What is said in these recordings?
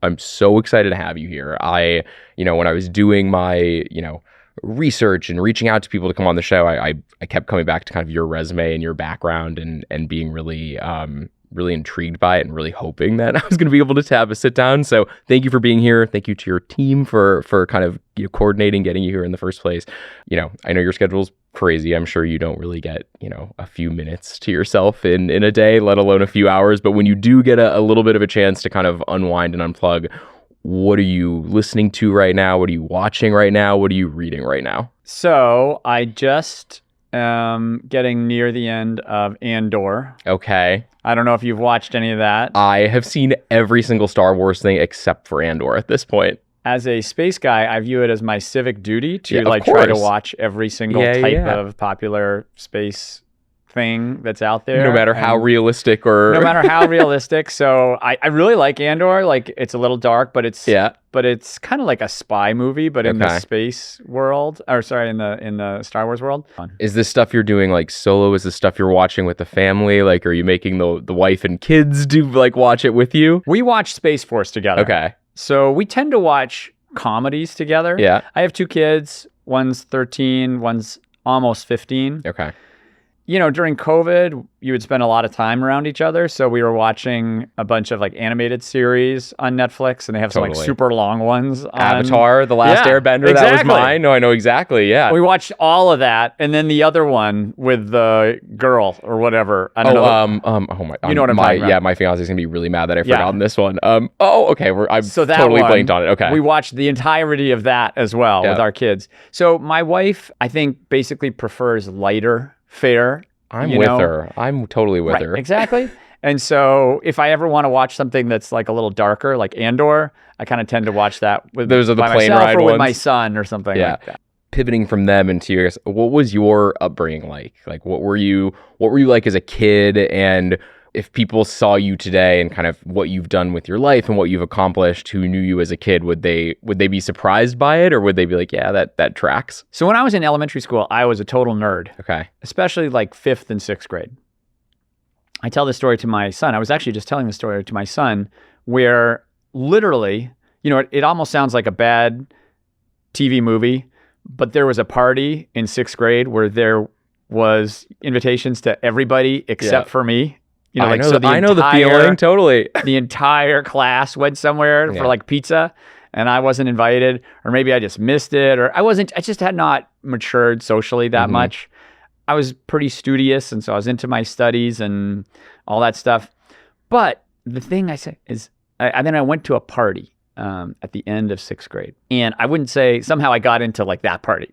I'm so excited to have you here. When I was doing my, research and reaching out to people to come on the show, I kept coming back to kind of your resume and your background and being really really intrigued by it and really hoping that I was going to be able to have a sit down. So thank you for being here. Thank you to your team for kind of coordinating getting you here in the first place. I know your schedule's crazy. I'm sure you don't really get, a few minutes to yourself in a day, let alone a few hours. But when you do get a little bit of a chance to kind of unwind and unplug, what are you listening to right now? What are you watching right now? What are you reading right now? So I just getting near the end of Andor. Okay. I don't know if you've watched any of that. I have seen every single Star Wars thing except for Andor at this point. As a space guy, I view it as my civic duty to of try to course. watch every single type of popular space thing that's out there. No matter how realistic or... No matter how realistic. So I really like Andor. Like, it's a little dark, but it's kind of like a spy movie, but in the space world, in the Star Wars world. Is this stuff you're doing like solo? Is this stuff you're watching with the family? Like, are you making the wife and kids watch it with you? We watch Space Force together. Okay. So we tend to watch comedies together. Yeah. I have 2 kids. One's 13, one's almost 15. Okay. During COVID, you would spend a lot of time around each other. So we were watching a bunch of like animated series on Netflix, and they have some like super long ones. Avatar, The Last Airbender, exactly. That was mine. No, I know exactly. Yeah. We watched all of that. And then the other one with the girl or whatever. I don't know. Oh my. You know what I'm talking about. Yeah, my fiance's going to be really mad that I forgot on this one. Okay. I've totally blanked on it. Okay. We watched the entirety of that as well with our kids. So my wife, I think, basically prefers lighter fare. I'm with her. I'm totally with her. Exactly. And so if I ever want to watch something that's like a little darker, like Andor, I kind of tend to watch that with those are the plane ride or ones. With my son or something like that. Pivoting from them into yours, what was your upbringing like? Like, what were you like as a kid? And if people saw you today and kind of what you've done with your life and what you've accomplished, who knew you as a kid, would they be surprised by it, or would they be like, yeah, that tracks? So when I was in elementary school, I was a total nerd. Okay. Especially like 5th and 6th grade. I tell this story to my son. I was actually just telling the story to my son where literally, it almost sounds like a bad TV movie, but there was a party in 6th grade where there was invitations to everybody except for me. I know the feeling, totally. The entire class went somewhere for like pizza, and I wasn't invited, or maybe I just missed it, or I just had not matured socially that much. I was pretty studious, and so I was into my studies and all that stuff. But the thing I say is, then I went to a party at the end of 6th grade, and I wouldn't say somehow I got into like that party,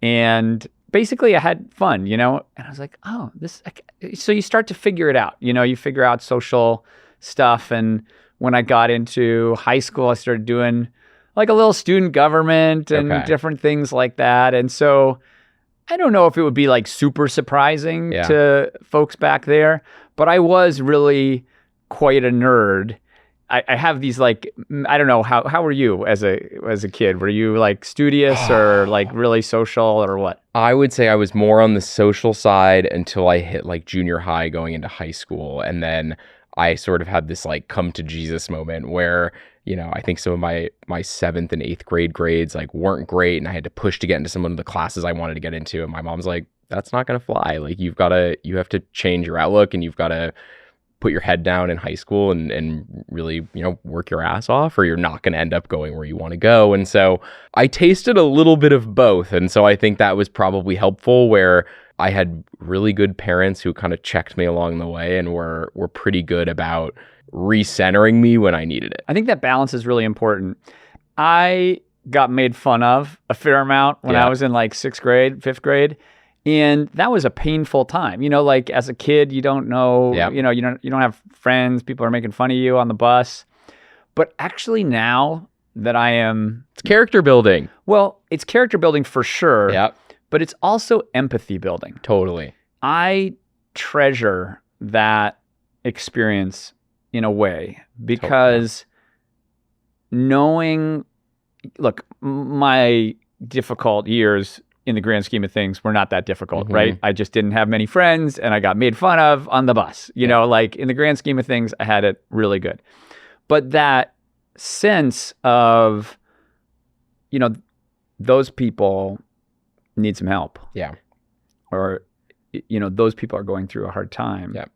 and basically I had fun, and I was like, so you start to figure it out, you figure out social stuff. And when I got into high school, I started doing like a little student government and different things like that. And so I don't know if it would be like super surprising to folks back there, but I was really quite a nerd. I have these like, I don't know, how were you as a kid? Were you like studious or like really social or what? I would say I was more on the social side until I hit like junior high going into high school. And then I sort of had this like come to Jesus moment where, I think some of my 7th and 8th grade grades like weren't great. And I had to push to get into some of the classes I wanted to get into. And my mom's like, that's not going to fly. Like you have to change your outlook, and you've got to put your head down in high school and really, work your ass off, or you're not going to end up going where you want to go. And so I tasted a little bit of both. And so I think that was probably helpful, where I had really good parents who kind of checked me along the way and were pretty good about recentering me when I needed it. I think that balance is really important. I got made fun of a fair amount when I was in like 6th grade, 5th grade. And that was a painful time. Like as a kid, you don't know, you don't have friends. People are making fun of you on the bus. But actually now that it's character building. Well, it's character building for sure. Yeah. But it's also empathy building. Totally. I treasure that experience in a way because knowing, look, my difficult years in the grand scheme of things were not that difficult, right? I just didn't have many friends, and I got made fun of on the bus. Like in the grand scheme of things, I had it really good. But that sense of, those people need some help. Yeah. Or, those people are going through a hard time. Yeah.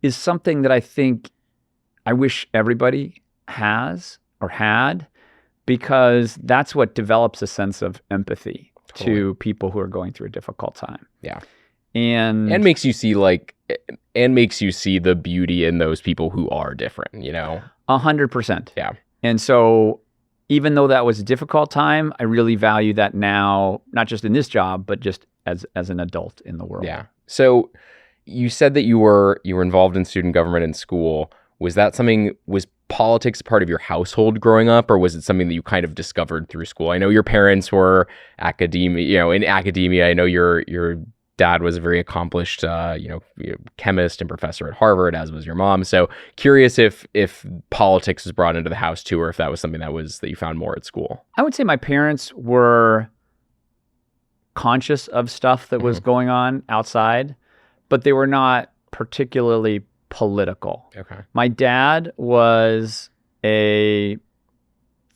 Is something that I think I wish everybody has or had, because that's what develops a sense of empathy to people who are going through a difficult time. Yeah. And makes you see the beauty in those people who are different, 100%. Yeah. And so even though that was a difficult time, I really value that now, not just in this job, but just as an adult in the world. Yeah. So you said that you were involved in student government in school. Was politics part of your household growing up, or was it something that you kind of discovered through school? I know your parents were in academia. I know your dad was a very accomplished, chemist and professor at Harvard, as was your mom. So curious if politics was brought into the house too, or if that was something that you found more at school. I would say my parents were conscious of stuff that was going on outside, but they were not particularly political. Okay. My dad was a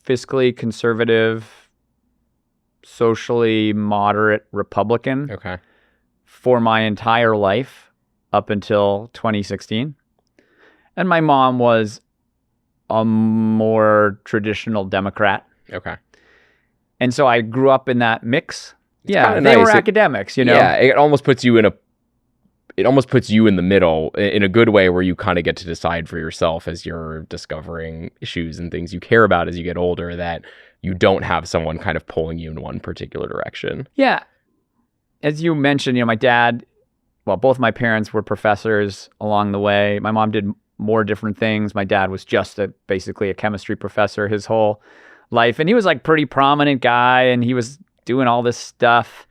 fiscally conservative, socially moderate Republican. Okay. For my entire life up until 2016. And my mom was a more traditional Democrat. Okay. And so I grew up in that mix. It's they nice. were academics, Yeah, it almost puts you in the middle in a good way, where you kind of get to decide for yourself as you're discovering issues and things you care about as you get older, that you don't have someone kind of pulling you in one particular direction. Yeah. As you mentioned, my dad, both my parents were professors along the way. My mom did more different things. My dad was just basically a chemistry professor his whole life. And he was like pretty prominent guy, and he was doing all this stuff.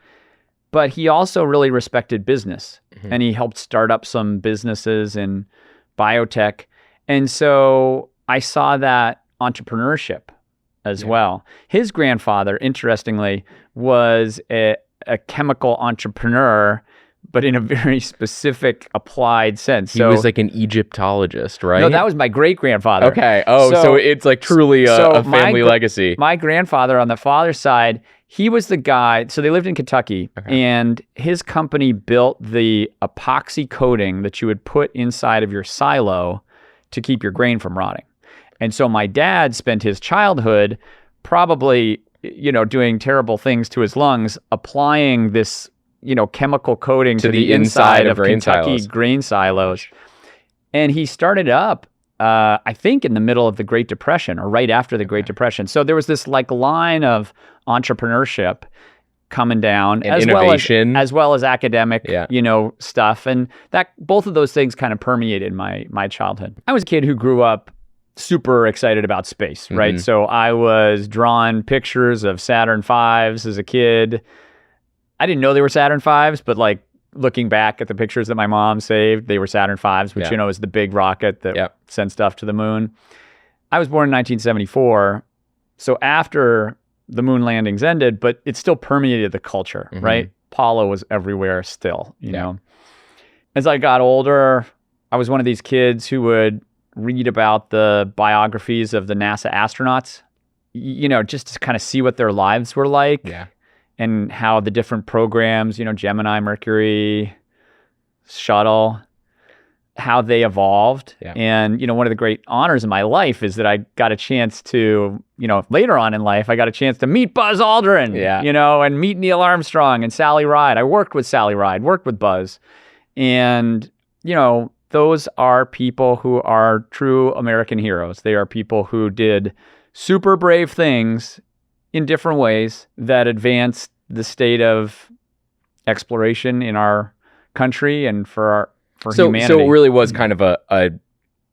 But he also really respected business, and he helped start up some businesses in biotech. And so I saw that entrepreneurship as well. His grandfather, interestingly, was a chemical entrepreneur, but in a very specific applied sense. He was like an Egyptologist, right? No, that was my great-grandfather. Okay. Oh, so it's like truly a family legacy. My grandfather on the father's side, he was the guy, so they lived in Kentucky, and his company built the epoxy coating that you would put inside of your silo to keep your grain from rotting. And so my dad spent his childhood probably doing terrible things to his lungs, applying this, chemical coating to the inside of Kentucky grain silos. And he started up, I think, in the middle of the Great Depression or right after the Great Depression. So there was this line of entrepreneurship coming down, and innovation, as well as academic, stuff. And that both of those things kind of permeated my childhood. I was a kid who grew up super excited about space, right? So I was drawing pictures of Saturn V's as a kid. I didn't know they were Saturn V's, but like looking back at the pictures that my mom saved, they were Saturn V's, which is the big rocket that sent stuff to the moon. I was born in 1974, so after the moon landings ended, but it still permeated the culture, right? Apollo was everywhere still, you know. As I got older, I was one of these kids who would read about the biographies of the NASA astronauts, just to kind of see what their lives were like, and how the different programs, Gemini, Mercury, Shuttle, how they evolved. And, one of the great honors in my life is that I got a chance to, later on in life, I got a chance to meet Buzz Aldrin, and meet Neil Armstrong and Sally Ride. I worked with Sally Ride, worked with Buzz. And, those are people who are true American heroes. They are people who did super brave things in different ways that advanced the state of exploration in our country and for humanity. So it really was kind of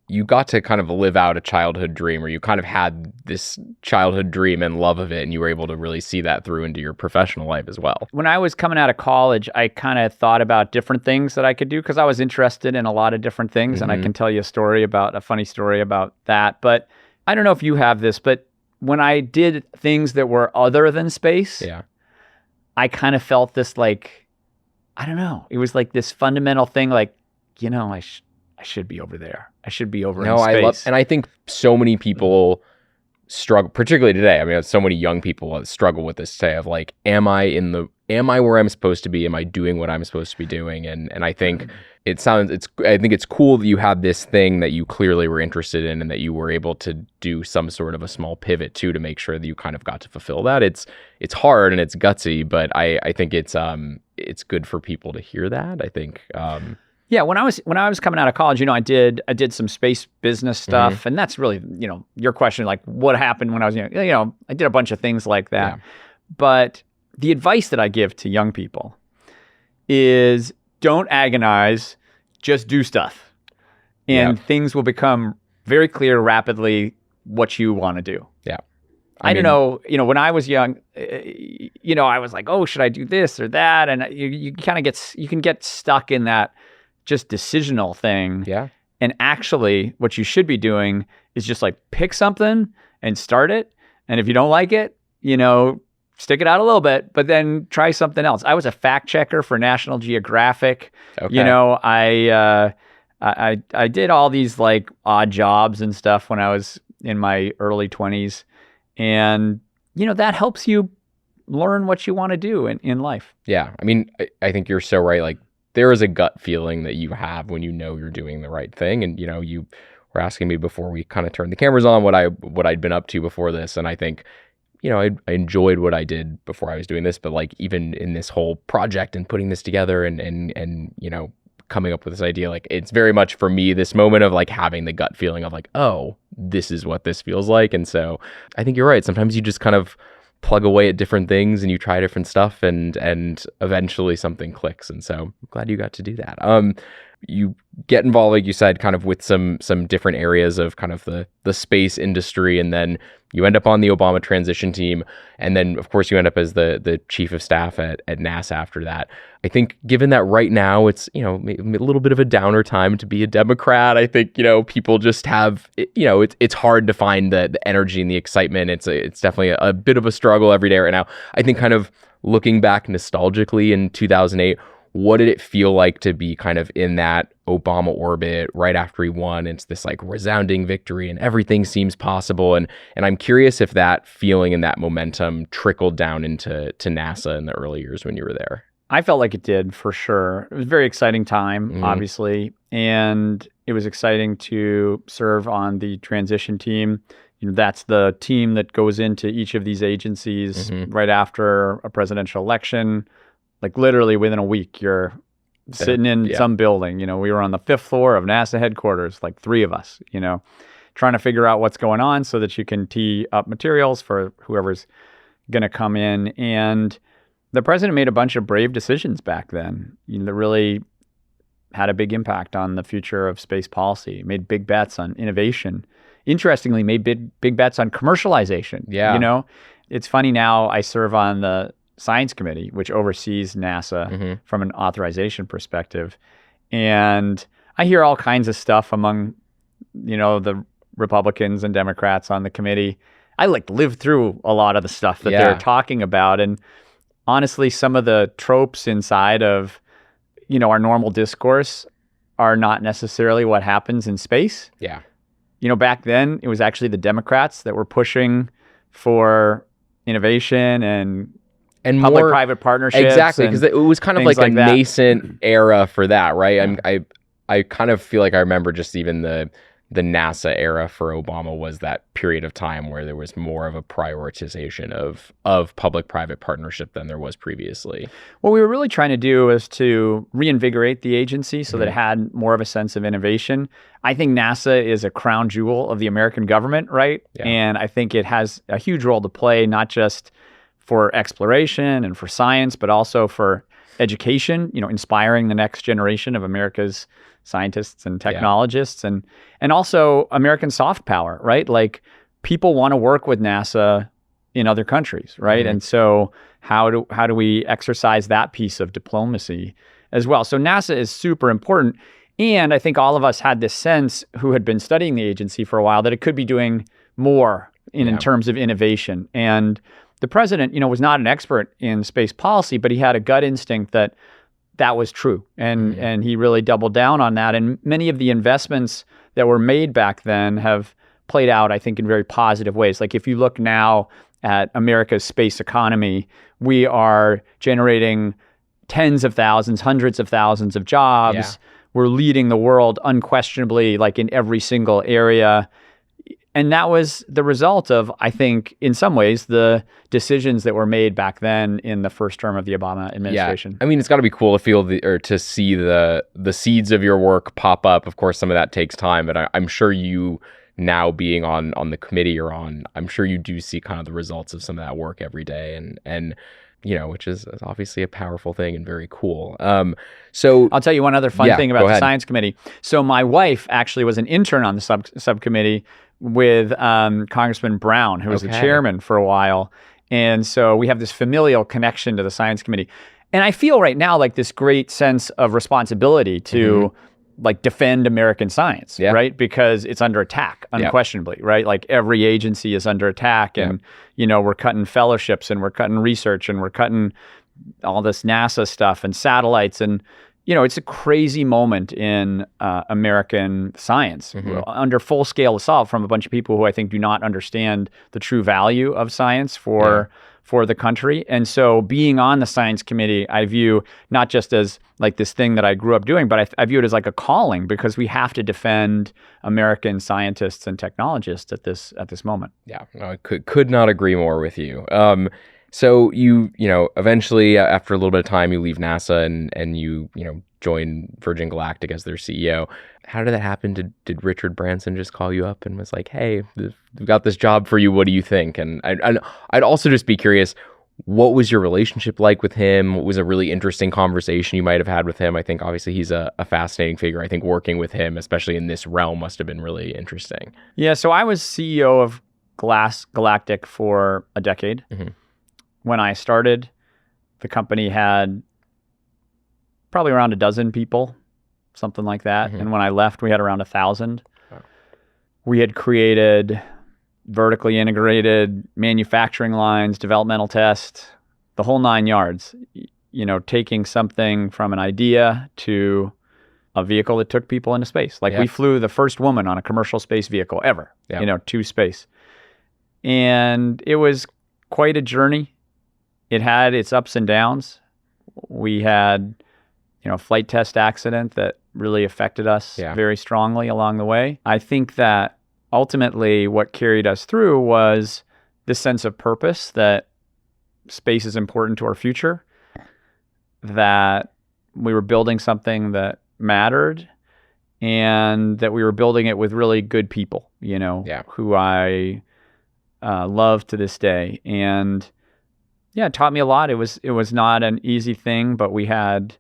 you got to kind of live out a childhood dream, or you kind of had this childhood dream and love of it, and you were able to really see that through into your professional life as well. When I was coming out of college, I kind of thought about different things that I could do, because I was interested in a lot of different things, and I can tell you a funny story about that. But I don't know if you have this, but when I did things that were other than space, I kind of felt this I don't know, it was like this fundamental thing, I should be over there. I should be over in space. And I think so many people struggle, particularly today. I mean, so many young people struggle with this today of like, am I where I'm supposed to be? Am I doing what I'm supposed to be doing? And I think I think it's cool that you had this thing that you clearly were interested in and that you were able to do some sort of a small pivot to make sure that you kind of got to fulfill that. It's hard and it's gutsy, but I think it's good for people to hear that. I think, yeah, when I was coming out of college, I did some space business stuff, and that's really, your question, like what happened when I was young. I did a bunch of things like that. Yeah. But the advice that I give to young people is don't agonize, just do stuff, and things will become very clear rapidly what you want to do. Yeah. I don't know, when I was young, I was like, oh, should I do this or that? And you kind of you can get stuck in that just decisional thing. Yeah. And actually what you should be doing is just like pick something and start it. And if you don't like it, stick it out a little bit, but then try something else. I was a fact checker for National Geographic. Okay. I did all these like odd jobs and stuff when I was in my early 20s. And, that helps you learn what you want to do in life. Yeah. I mean, I think you're so right. Like, there is a gut feeling that you have when you're doing the right thing. And, you were asking me before we kind of turned the cameras on what I'd been up to before this. And I think, I enjoyed what I did before I was doing this, but like even in this whole project and putting this together and coming up with this idea, like it's very much for me this moment of like having the gut feeling of like, oh, this is what this feels like. And so I think you're right. Sometimes you just kind of plug away at different things and you try different stuff and eventually something clicks. And so I'm glad you got to do that. You get involved, like you said, kind of with some different areas of kind of the space industry, and then you end up on the Obama transition team, and then of course you end up as the chief of staff at NASA after that. I think given that right now it's a little bit of a downer time to be a Democrat, I think people just have it's hard to find the energy and the excitement. It's definitely a bit of a struggle every day right now. I think kind of looking back nostalgically in 2008. What did it feel like to be kind of in that Obama orbit right after he won? It's this like resounding victory and everything seems possible. And I'm curious if that feeling and that momentum trickled down into NASA in the early years when you were there. I felt like it did, for sure. It was a very exciting time, obviously. And it was exciting to serve on the transition team. That's the team that goes into each of these agencies right after a presidential election. Like literally within a week, you're sitting in some building. We were on the 5th floor of NASA headquarters, like 3 of us, trying to figure out what's going on so that you can tee up materials for whoever's going to come in. And the president made a bunch of brave decisions back then that really had a big impact on the future of space policy, made big bets on innovation. Interestingly, made big bets on commercialization. Yeah. It's funny now, I serve on the Science Committee, which oversees NASA from an authorization perspective. And I hear all kinds of stuff among, the Republicans and Democrats on the committee. I lived through a lot of the stuff that they're talking about. And honestly, some of the tropes inside of, our normal discourse are not necessarily what happens in space. Yeah. Back then, it was actually the Democrats that were pushing for innovation and public-private partnerships. Exactly, because it was kind of like a nascent era for that, right? Yeah. I kind of feel like I remember just even the NASA era for Obama was that period of time where there was more of a prioritization of public-private partnership than there was previously. What we were really trying to do was to reinvigorate the agency so that it had more of a sense of innovation. I think NASA is a crown jewel of the American government, right? Yeah. And I think it has a huge role to play, not just for exploration and for science, but also for education, inspiring the next generation of America's scientists and technologists, and also American soft power, right? Like people want to work with NASA in other countries, right? And so how do we exercise that piece of diplomacy as well? So NASA is super important. And I think all of us had this sense who had been studying the agency for a while that it could be doing more in terms of innovation. And the president, was not an expert in space policy, but he had a gut instinct that was true. And he really doubled down on that. And many of the investments that were made back then have played out, I think, in very positive ways. Like if you look now at America's space economy, we are generating tens of thousands, hundreds of thousands of jobs. Yeah. We're leading the world unquestionably, like in every single area. And that was the result of, I think, in some ways, the decisions that were made back then in the first term of the Obama administration. Yeah. I mean, it's got to be cool to feel or to see the seeds of your work pop up. Of course, some of that takes time, but I'm sure you now being on the committee you're on, I'm sure you do see kind of the results of some of that work every day, and which is obviously a powerful thing and very cool. So I'll tell you one other fun thing about the ahead. science committee. So my wife actually was an intern on the subcommittee with Congressman Brown, who was the chairman for a while. And so we have this familial connection to the science committee. And I feel right now like this great sense of responsibility to like defend American science, right? Because it's under attack, unquestionably, right? Like every agency is under attack, and we're cutting fellowships, and we're cutting research, and we're cutting all this NASA stuff and satellites, and it's a crazy moment in American science under full scale assault from a bunch of people who I think do not understand the true value of science for the country. And so being on the science committee, I view not just as like this thing that I grew up doing, but I view it as like a calling, because we have to defend American scientists and technologists at this moment. Yeah, no, I could not agree more with you. So you eventually, after a little bit of time, you leave NASA and you join Virgin Galactic as their CEO. How did that happen? Did Richard Branson just call you up and was like, "Hey, we've got this job for you. What do you think?" And I'd also just be curious, what was your relationship like with him? What was a really interesting conversation you might have had with him? I think obviously he's a fascinating figure. I think working with him, especially in this realm, must have been really interesting. Yeah, so I was CEO of Galactic for a decade. When I started, the company had probably around a dozen people, something like that. And when I left, we had around 1,000. Wow. We had created vertically integrated manufacturing lines, developmental tests, the whole 9 yards, taking something from an idea to a vehicle that took people into space. Like we flew the first woman on a commercial space vehicle ever, to space. And it was quite a journey. It had its ups and downs. We had, a flight test accident that really affected us very strongly along the way. I think that ultimately what carried us through was this sense of purpose, that space is important to our future, that we were building something that mattered, and that we were building it with really good people, who I love to this day. And it taught me a lot. It was not an easy thing, but we had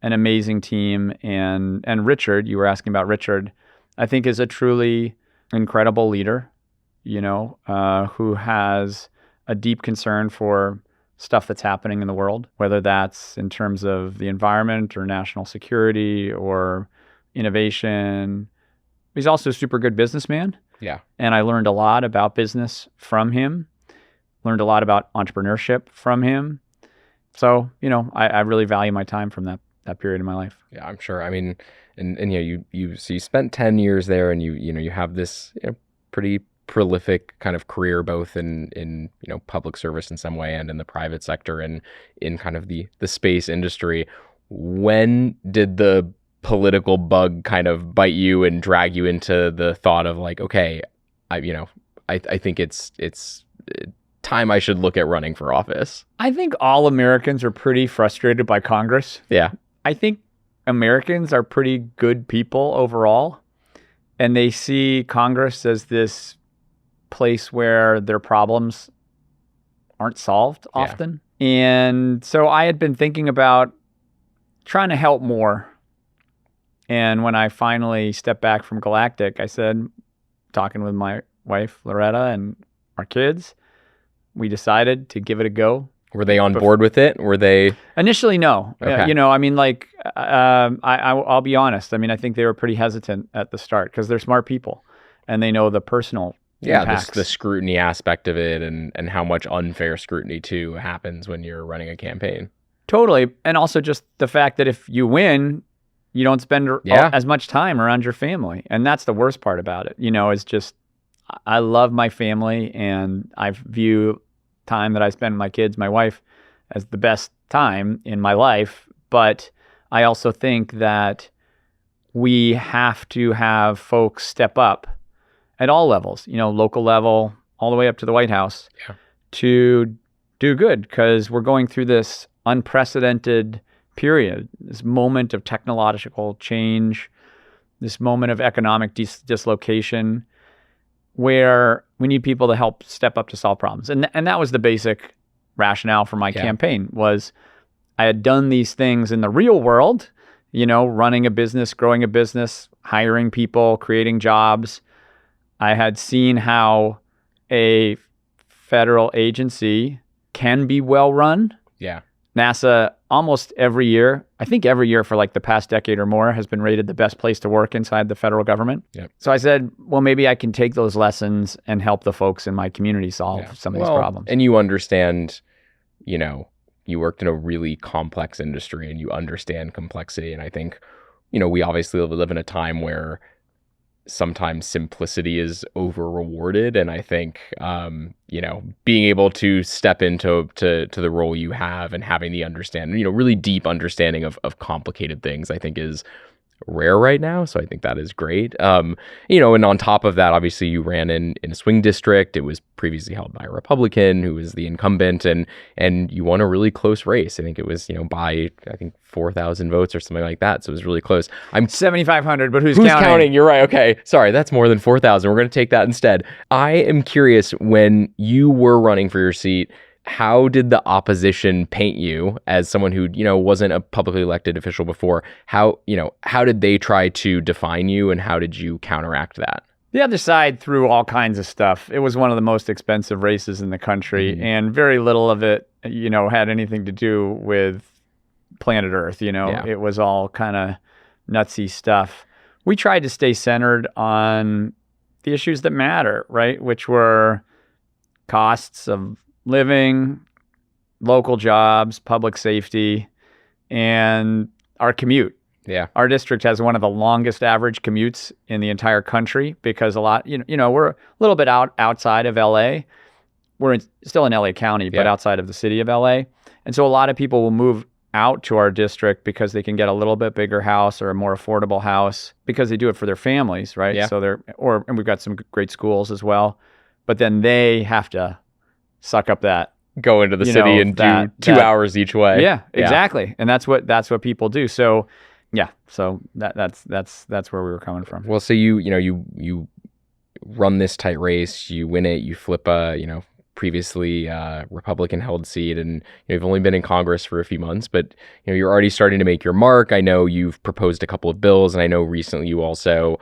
an amazing team. And Richard, you were asking about Richard, I think is a truly incredible leader, who has a deep concern for stuff that's happening in the world, whether that's in terms of the environment or national security or innovation. He's also a super good businessman. Yeah. And I learned a lot about business from him. Learned a lot about entrepreneurship from him. So, I really value my time from that period in my life. Yeah, I'm sure. I mean, and you spent 10 years there, and you have this pretty prolific kind of career, both in public service in some way and in the private sector and in kind of the space industry. When did the political bug kind of bite you and drag you into the thought of like, okay, I think it's time I should look at running for office? I think all Americans are pretty frustrated by Congress. Yeah. I think Americans are pretty good people overall, and they see Congress as this place where their problems aren't solved often. And so I had been thinking about trying to help more. And when I finally stepped back from Galactic, I said, talking with my wife, Loretta, and our kids, we decided to give it a go. Were they on board with it? Were they initially? No. Okay. I'll be honest. I mean, I think they were pretty hesitant at the start because they're smart people, and they know the personal impacts. The scrutiny aspect of it, and how much unfair scrutiny too happens when you're running a campaign. Totally, and also just the fact that if you win, you don't spend as much time around your family, and that's the worst part about it. Is just I love my family, and I view time that I spend with my kids, my wife, as the best time in my life. But I also think that we have to have folks step up at all levels, local level, all the way up to the White House, to do good, because we're going through this unprecedented period, this moment of technological change, this moment of economic dislocation, where we need people to help step up to solve problems. And that was the basic rationale for my campaign. Was I had done these things in the real world, running a business, growing a business, hiring people, creating jobs. I had seen how a federal agency can be well run. Yeah. NASA almost every year, I think every year for like the past decade or more, has been rated the best place to work inside the federal government. Yep. So I said, well, maybe I can take those lessons and help the folks in my community solve some of these problems. And you understand, you worked in a really complex industry and you understand complexity. And I think, we obviously live in a time where sometimes simplicity is over rewarded. And I think, being able to step into the role you have and having the understanding, really deep understanding of complicated things, I think is rare right now. So I think that is great. And on top of that, obviously you ran in a swing district. It was previously held by a Republican who was the incumbent, and you won a really close race. I think it was, by 4,000 votes or something like that. So it was really close. I'm 7,500, but who's counting? You're right. Okay. Sorry. That's more than 4,000. We're going to take that instead. I am curious, when you were running for your seat, how did the opposition paint you as someone who, wasn't a publicly elected official before? How did they try to define you, and how did you counteract that? The other side threw all kinds of stuff. It was one of the most expensive races in the country, and very little of it, had anything to do with planet Earth. It was all kind of nutsy stuff. We tried to stay centered on the issues that matter, right? Which were costs of living, local jobs, public safety, and our commute. Yeah. Our district has one of the longest average commutes in the entire country, because a lot, we're a little bit outside of LA. We're still in LA County, but outside of the city of LA. And so a lot of people will move out to our district because they can get a little bit bigger house or a more affordable house, because they do it for their families, right? Yeah. So and we've got some great schools as well, but then they have to suck up that, go into the city and do 2 hours each way. Yeah, exactly. And that's what people do. So so that's where we were coming from. Well, so you run this tight race, you win it, you flip a previously Republican held seat, and you've only been in Congress for a few months, but you're already starting to make your mark. I know you've proposed a couple of bills, and I know recently you also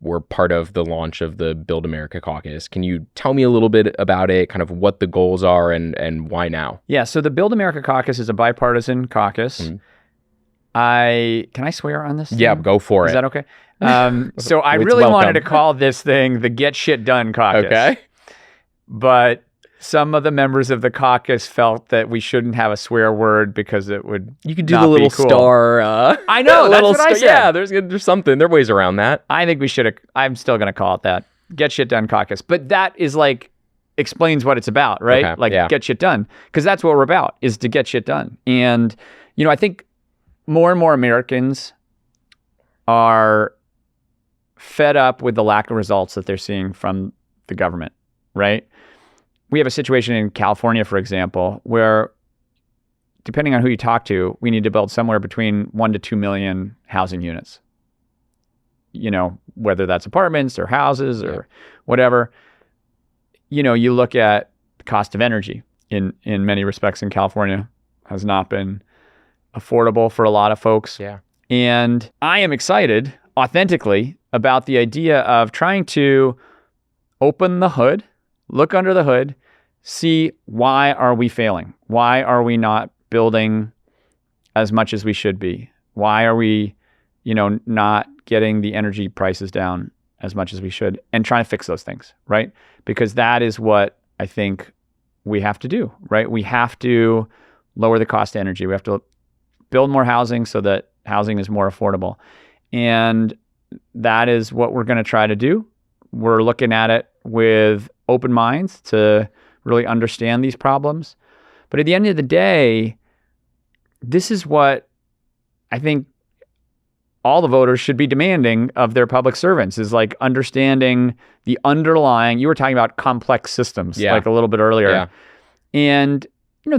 were part of the launch of the Build America Caucus. Can you tell me a little bit about it, kind of what the goals are and why now? Yeah, so the Build America Caucus is a bipartisan caucus. Mm-hmm. Can I swear on this thing? Yeah, go for it. Is that okay? So I really wanted to call this thing the Get Shit Done Caucus. Okay. But some of the members of the caucus felt that we shouldn't have a swear word because it would You could do the little cool. star. I know, that's what I said. Yeah, there's something. There are ways around that. I think we should have, I'm still going to call it that. Get Shit Done Caucus. But that is explains what it's about, right? Okay, get shit done. Because that's what we're about, is to get shit done. And, I think more and more Americans are fed up with the lack of results that they're seeing from the government, right? We have a situation in California, for example, where depending on who you talk to, we need to build somewhere between 1 to 2 million housing units. Whether that's apartments or houses or whatever. You look at the cost of energy in many respects in California has not been affordable for a lot of folks. Yeah. And I am excited authentically about the idea of trying to open the hood, look under the hood, see why are we failing? Why are we not building as much as we should be? Why are we, not getting the energy prices down as much as we should, and trying to fix those things, right? Because that is what I think we have to do, right? We have to lower the cost of energy. We have to build more housing so that housing is more affordable. And that is what we're going to try to do. we're looking at it with open minds to really understand these problems. But at the end of the day, this is what I think all the voters should be demanding of their public servants, is like understanding the underlying, you were talking about complex systems like a little bit earlier. Yeah. And,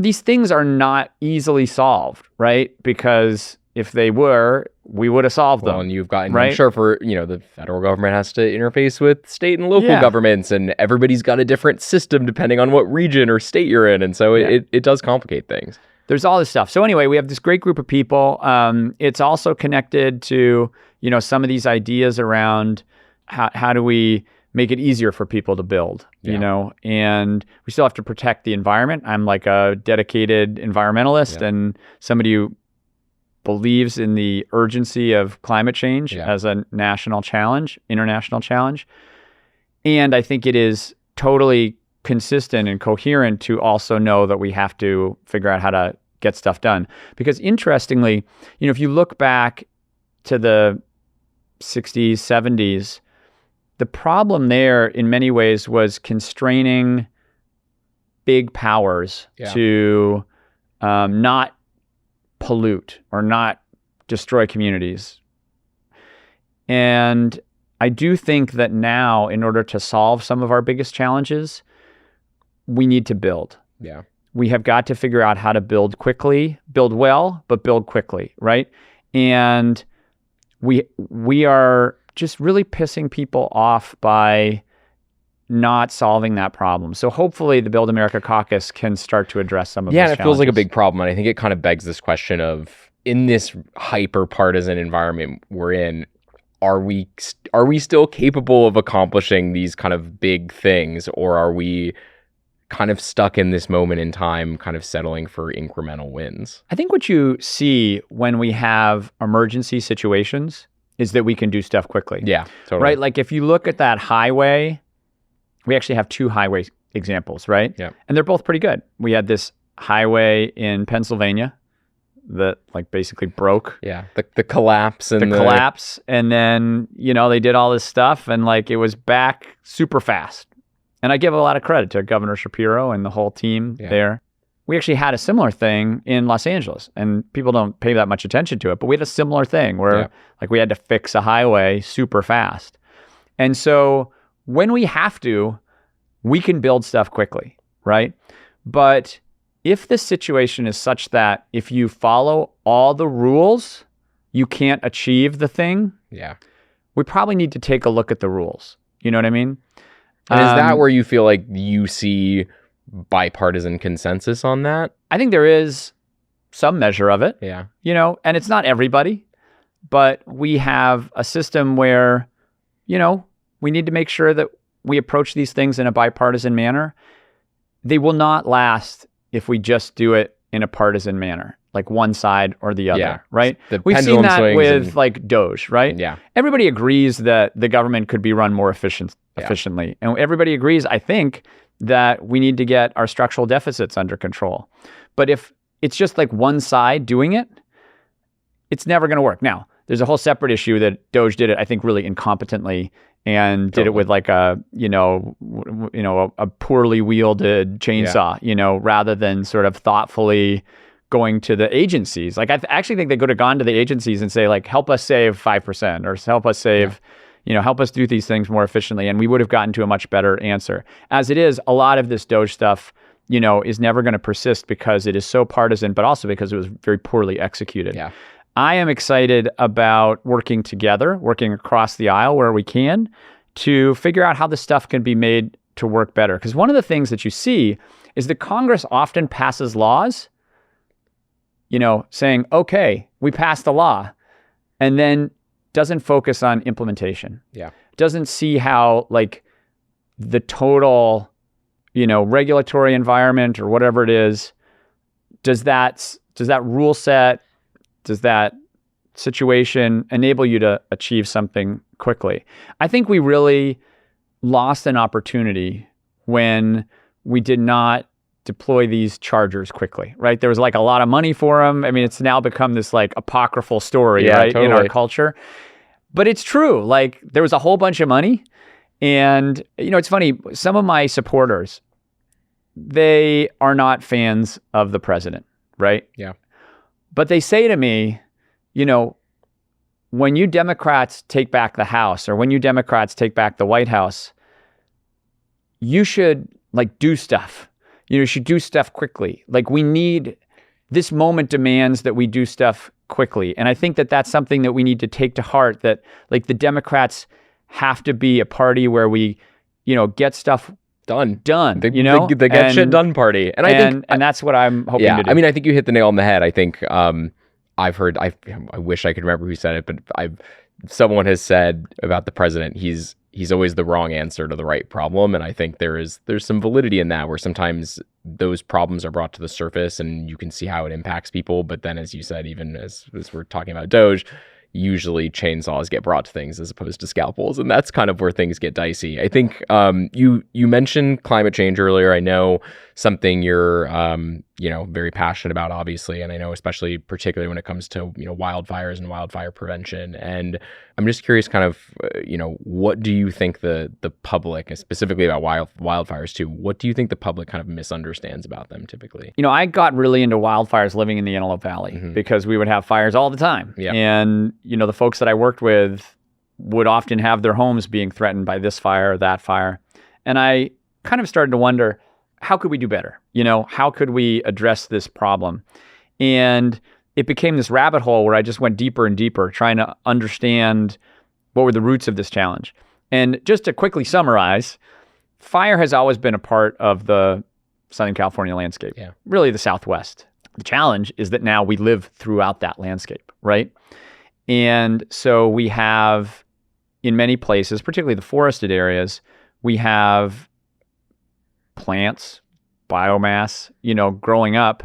these things are not easily solved, right? Because if they were, we would have solved them. Well, and you've gotten, right? I'm sure for, the federal government has to interface with state and local governments, and everybody's got a different system depending on what region or state you're in. And so it does complicate things. There's all this stuff. So anyway, we have this great group of people. It's also connected to, some of these ideas around how do we make it easier for people to build, and we still have to protect the environment. I'm like a dedicated environmentalist and somebody who believes in the urgency of climate change as a national challenge, international challenge. And I think it is totally consistent and coherent to also know that we have to figure out how to get stuff done. Because interestingly, if you look back to the 60s, 70s, the problem there in many ways was constraining big powers to not pollute or not destroy communities. And I do think that now, in order to solve some of our biggest challenges, we need to build. Yeah. We have got to figure out how to build quickly, build well, but build quickly, right? And we are just really pissing people off by not solving that problem. So hopefully the Build America Caucus can start to address some of those challenges. Yeah, it feels like a big problem. And I think it kind of begs this question of, in this hyper-partisan environment we're in, are we still capable of accomplishing these kind of big things, or are we kind of stuck in this moment in time, kind of settling for incremental wins? I think what you see when we have emergency situations is that we can do stuff quickly. Yeah, totally. Right? Like if you look at that highway, we actually have two highway examples, right? Yeah. And they're both pretty good. We had this highway in Pennsylvania that like basically broke. Yeah, the collapse. And the collapse. And then, they did all this stuff and like it was back super fast. And I give a lot of credit to Governor Shapiro and the whole team there. We actually had a similar thing in Los Angeles, and people don't pay that much attention to it, but we had a similar thing where like we had to fix a highway super fast. And so when we have to, we can build stuff quickly, right? But if the situation is such that if you follow all the rules, you can't achieve the thing, we probably need to take a look at the rules. You know what I mean? And is that where you feel like you see bipartisan consensus on that? I think there is some measure of it. Yeah. And it's not everybody, but we have a system where, we need to make sure that we approach these things in a bipartisan manner. They will not last if we just do it in a partisan manner, like one side or the other, right? We've seen that with like DOGE, right? Yeah. Everybody agrees that the government could be run more efficiently. And everybody agrees, I think, that we need to get our structural deficits under control. But if it's just like one side doing it, it's never going to work. Now, there's a whole separate issue that DOGE did it, I think, really incompetently and did it with like a poorly wielded chainsaw, rather than sort of thoughtfully going to the agencies. Like I actually think they could have gone to the agencies and say like, help us save 5% or help us save, help us do these things more efficiently. And we would have gotten to a much better answer. As it is, a lot of this DOGE stuff, is never going to persist because it is so partisan, but also because it was very poorly executed. Yeah. I am excited about working together, working across the aisle where we can to figure out how this stuff can be made to work better. Because one of the things that you see is that Congress often passes laws, saying, okay, we passed the law, and then doesn't focus on implementation. Yeah. Doesn't see how like the total, regulatory environment or whatever it is, does that rule set, does that situation enable you to achieve something quickly? I think we really lost an opportunity when we did not deploy these chargers quickly, right? There was like a lot of money for them. I mean, it's now become this like apocryphal story, right? Totally. In our culture. But it's true. Like there was a whole bunch of money And, it's funny, some of my supporters, they are not fans of the president, right? Yeah. But they say to me, when you Democrats take back the House or when you Democrats take back the White House, you should do stuff. You should do stuff quickly. This moment demands that we do stuff quickly. And I think that that's something that we need to take to heart, that the Democrats have to be a party where we, get stuff done. The get shit done party. And that's what I'm hoping to do. I mean, I think you hit the nail on the head. I think I wish I could remember who said it, but someone has said about the president, he's always the wrong answer to the right problem. And I think there's some validity in that, where sometimes those problems are brought to the surface and you can see how it impacts people. But then, as you said, even as we're talking about Doge, usually chainsaws get brought to things as opposed to scalpels. And that's kind of where things get dicey. I think you mentioned climate change earlier. I know something you're very passionate about, obviously. And I know especially particularly when it comes to, wildfires and wildfire prevention. And I'm just curious kind of, what do you think the public, specifically about wildfires too, what do you think the public kind of misunderstands about them typically? I got really into wildfires living in the Antelope Valley because we would have fires all the time. Yeah. And, the folks that I worked with would often have their homes being threatened by this fire or that fire. And I kind of started to wonder, how could we do better? How could we address this problem? And it became this rabbit hole where I just went deeper and deeper, trying to understand what were the roots of this challenge. And just to quickly summarize, fire has always been a part of the Southern California landscape, really the Southwest. The challenge is that now we live throughout that landscape, right? And so we have, in many places, particularly the forested areas, we have plants, biomass, growing up,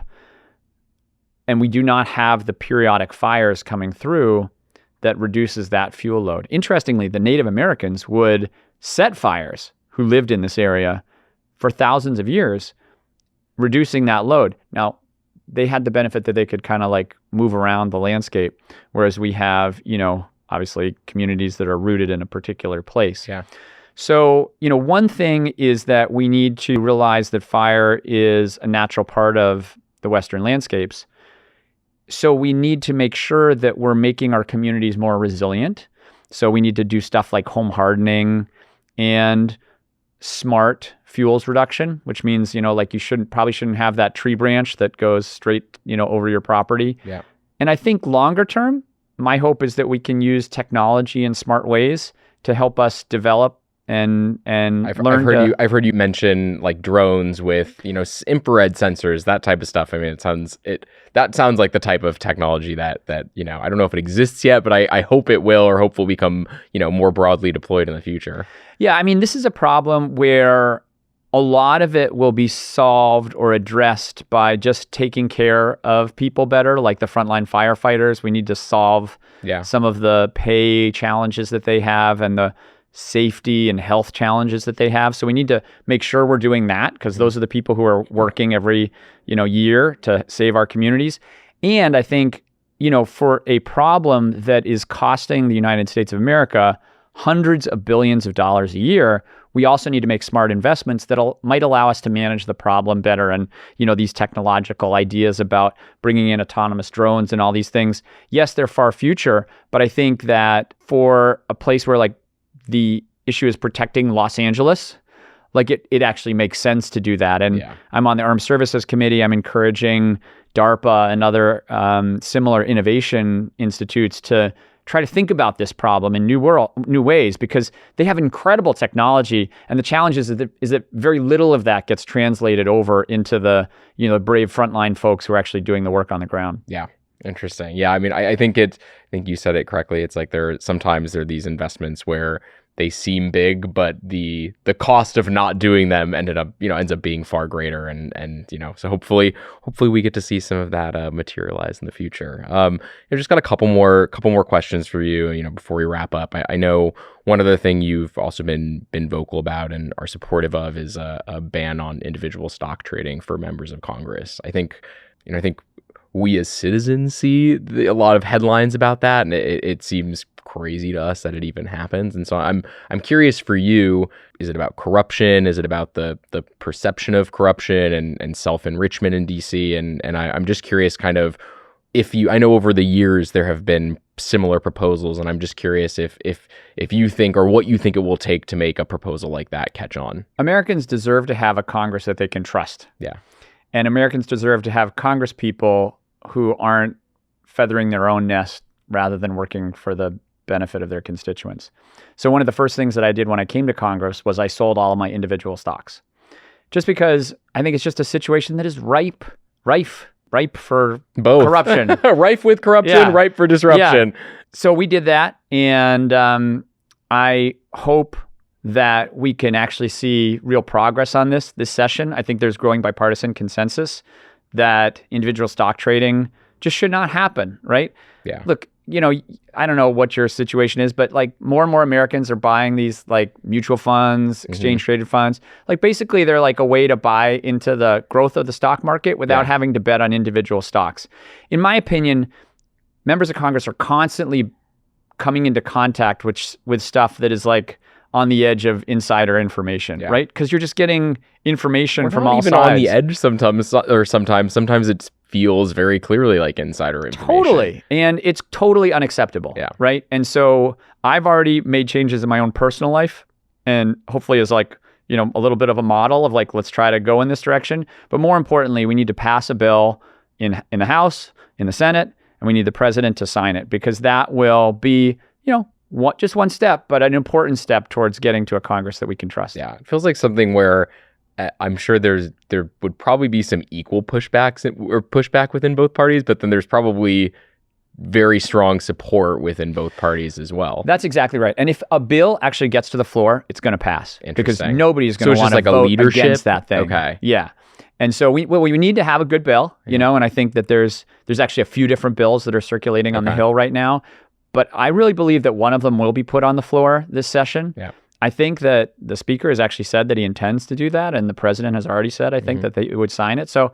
and we do not have the periodic fires coming through that reduces that fuel load. Interestingly, the Native Americans would set fires who lived in this area for thousands of years, reducing that load. Now, they had the benefit that they could kind of move around the landscape, whereas we have, obviously communities that are rooted in a particular place. Yeah. So, one thing is that we need to realize that fire is a natural part of the Western landscapes. So we need to make sure that we're making our communities more resilient. So we need to do stuff like home hardening and smart fuels reduction, which means, you probably shouldn't have that tree branch that goes straight, over your property. Yeah. And I think longer term, my hope is that we can use technology in smart ways to help us develop and I've heard you mention drones with infrared sensors, that type of stuff. I mean, that sounds like the type of technology that I don't know if it exists yet, but I hope it will, or hope will become more broadly deployed in the future. Yeah, I mean, this is a problem where a lot of it will be solved or addressed by just taking care of people better, like the frontline firefighters. We need to solve some of the pay challenges that they have and the safety and health challenges that they have. So we need to make sure we're doing that, because those are the people who are working every, year to save our communities. And I think, for a problem that is costing the United States of America hundreds of billions of dollars a year, we also need to make smart investments that might allow us to manage the problem better. And, these technological ideas about bringing in autonomous drones and all these things, yes, they're far future, but I think that for a place where the issue is protecting Los Angeles, it actually makes sense to do that. And I'm on the Armed Services Committee. I'm encouraging DARPA and other similar innovation institutes to try to think about this problem in new ways, because they have incredible technology. And the challenge is that very little of that gets translated over into the brave frontline folks who are actually doing the work on the ground. Yeah. Interesting. Yeah. I mean, I think you said it correctly. It's sometimes there are these investments where they seem big, but the cost of not doing them ends up being far greater. And so hopefully we get to see some of that materialize in the future. I've just got a couple more questions for you, before we wrap up. I know one other thing you've also been vocal about and are supportive of is a ban on individual stock trading for members of Congress. I think we as citizens see a lot of headlines about that, and it seems crazy to us that it even happens. And so I'm curious for you, is it about corruption? Is it about the perception of corruption and self-enrichment in DC? And I'm just curious kind of I know over the years there have been similar proposals, and I'm just curious if you think, or what you think it will take to make a proposal like that catch on. Americans deserve to have a Congress that they can trust. Yeah. And Americans deserve to have Congress people who aren't feathering their own nest rather than working for the benefit of their constituents. So one of the first things that I did when I came to Congress was I sold all of my individual stocks. Just because I think it's just a situation that is ripe for both. Corruption. Rife with corruption, Yeah. ripe for disruption. Yeah. So we did that, and I hope that we can actually see real progress on this session. I think there's growing bipartisan consensus that individual stock trading just should not happen, right? Yeah. Look, I don't know what your situation is, but like more and more Americans are buying these like mutual funds, exchange traded funds. Like basically they're like a way to buy into the growth of the stock market without having to bet on individual stocks. In my opinion, members of Congress are constantly coming into contact with stuff that is like on the edge of insider information, right? Because you're just getting information from all sides. Even on the edge sometimes it feels very clearly like insider information. Totally. And it's totally unacceptable, right? And so I've already made changes in my own personal life, and hopefully as like, a little bit of a model of like, let's try to go in this direction. But more importantly, we need to pass a bill in the House, in the Senate, and we need the president to sign it, because that will be, just one step, but an important step towards getting to a Congress that we can trust. Yeah, it feels like something where I'm sure there would probably be some equal pushback within both parties, but then there's probably very strong support within both parties as well. That's exactly right. And if a bill actually gets to the floor, it's going to pass, because nobody's going to want to like vote a against that thing. Okay. Yeah. And so we need to have a good bill, and I think that there's actually a few different bills that are circulating on the Hill right now. But I really believe that one of them will be put on the floor this session. Yeah. I think that the speaker has actually said that he intends to do that, and the president has already said, I think, that they would sign it. So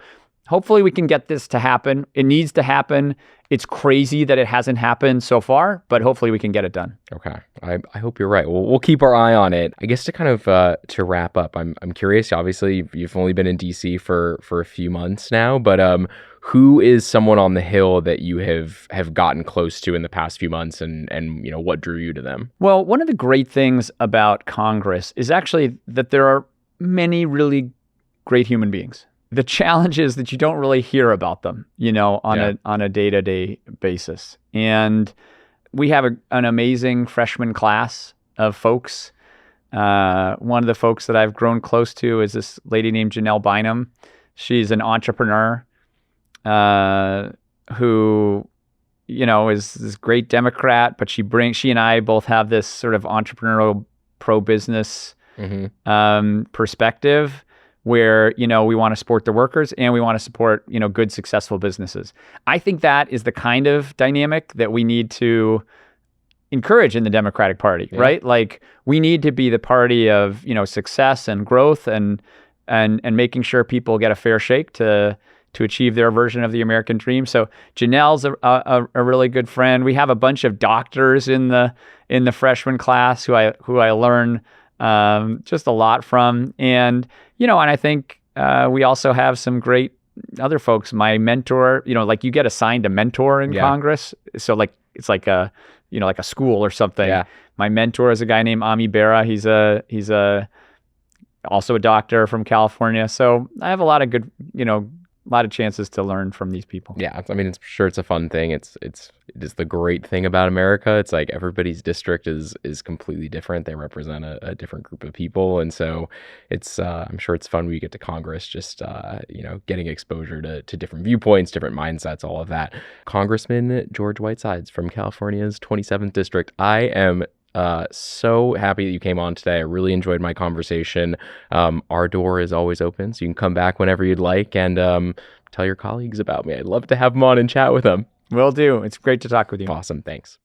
hopefully we can get this to happen. It needs to happen. It's crazy that it hasn't happened so far, but hopefully we can get it done. Okay. I hope you're right. We'll keep our eye on it. I guess to kind of to wrap up, I'm curious. Obviously, you've only been in DC for a few months now, but who is someone on the Hill that you have gotten close to in the past few months, and what drew you to them? Well, one of the great things about Congress is actually that there are many great human beings. The challenge is that you don't really hear about them, on a day-to-day basis. And we have an amazing freshman class of folks. One of the folks that I've grown close to is this lady named Janelle Bynum. She's an entrepreneur who, is this great Democrat, but she and I both have this sort of entrepreneurial pro-business perspective, where, we want to support the workers and we want to support, good, successful businesses. I think that is the kind of dynamic that we need to encourage in the Democratic Party, right? Like, we need to be the party of, success and growth and making sure people get a fair shake to achieve their version of the American dream. So Janelle's a really good friend. We have a bunch of doctors in the freshman class who I learn just a lot from. And, and I think we also have some great other folks. My mentor, like you get assigned a mentor in Congress. So like, it's like a school or something. Yeah. My mentor is a guy named Ami Bera. He's also a doctor from California. So I have a lot of good, a lot of chances to learn from these people. Yeah, I mean, it's a fun thing. It is the great thing about America. It's like everybody's district is completely different. They represent a different group of people, and so it's I'm sure it's fun when you get to Congress, just getting exposure to different viewpoints, different mindsets, all of that. Congressman George Whitesides from California's 27th district. I am so happy that you came on today. I really enjoyed my conversation. Our door is always open, so you can come back whenever you'd like and tell your colleagues about me. I'd love to have them on and chat with them. Will do. It's great to talk with you. Awesome. Thanks.